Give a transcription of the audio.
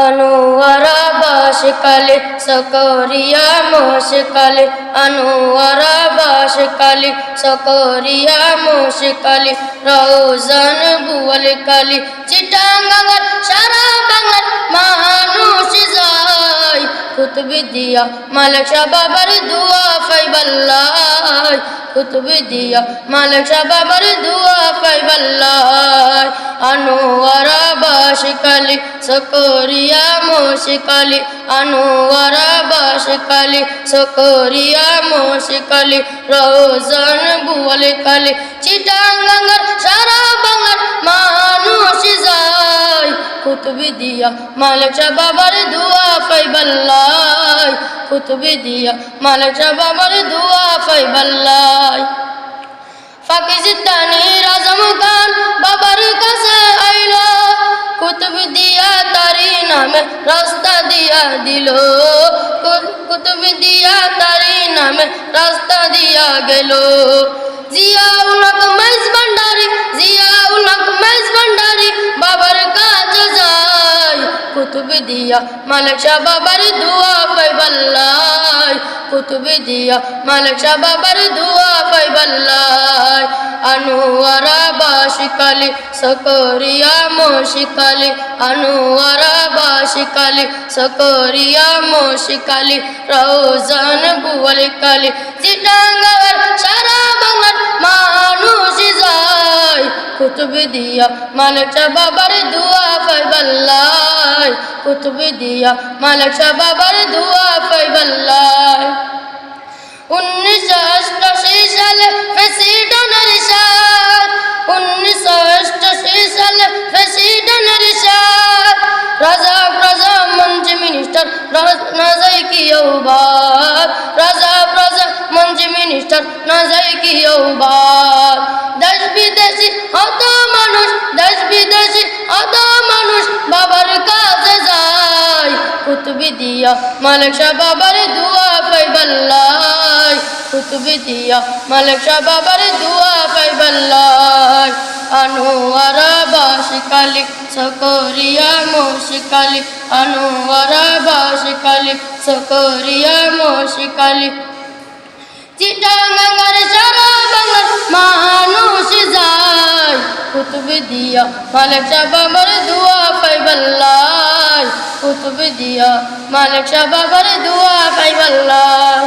अनुवरा बाशकाले सकरिया मोशकाले अनुवरा बाशकाले सकरिया मोशकाले रौजान बुवल काली चिटांगांगर सारा बांगलार মানুষ যায় কুতুবে দিয়া মালিক শাহ বাবার দোয়া পাইবাল্লাহ কুতুবে দিয়া মালিক শাহ বাবার দোয়া পাইবাল্লাহ अनुवरा बाशकाले सकरिया मोशकाले अनुवरा बाशकाले सकरिया मोशकाले रौजान बुवल काले चिटांगांगर सारा बांगलार মানুষ যায় কুতুবে দিয়া মালিক শাহ বাবার দোয়া পাইবাল্লাহ কুতুবে দিয়া মালিক শাহ বাবার দোয়া পাইবাল্লাহ পাকিস্তানি আজম খান বাবার কাছে আইলো কুতুব দিয়া তারি নামে রাস্তা দিয়া দিল কুতুব দিয়া তারি নামে রাস্তা দিয়া গেল জিয়াউল হক মাইজ ভান্ডারি জিয়াউল হক মাইজ ভান্ডারি বাবার কাছে যায় কুতুব দিয়া মালিক শাহ বাবার দোয়া পাইবাল্লাহ কুতুবে দিয়া মালিক শাহ বাবার দোয়া পাইবাল্লাহ अनुवरा बाशकाले सकरिया मोशकाले अनुवरा बाशकाले सकरिया मोशकाले रौजान बुवल काले चिटांगांगर सारा बांगलार মানুষ যায় কুতুবে দিয়া মালিক শাহ বাবার দোয়া পাইবাল্লাহ কুতুবে দিয়া মালিক শাহ বাবার দোয়া পাইবাল্লাহ 1988 সালে প্রেসিডেন্ট রিশাদ 1988 সালে প্রেসিডেন্ট রিশাদ রাজা মন্ত্রী মিনিস্টার না যায় কি বাত রাজা মন্ত্রী মিনিস্টার না যায় কি বাত দেশ বিদেশি হত মানুষ দেশ বিদেশি হত মানুষ বাবার কাছে যায় কুতুবে দিয়া মালিক শাহ বাবার দোয়া পাইবাল্লাহ কুতুবে দিয়া মালিক শাহ বাবার দোয়া পাইবাল্লাহ अनुवरा बाशकाले सकरिया मोशकाले अनुवरा बाशकाले सकरिया मोशकाले चिटांगांगर सारा बांगलार মানুষ যায় কুতুবে দিয়া মালিক শাহ বাবার দোয়া পাইবাল্লাহ কুতুবে দিয়া মালিক শাহ বাবার দোয়া পাইবাল্লাহ।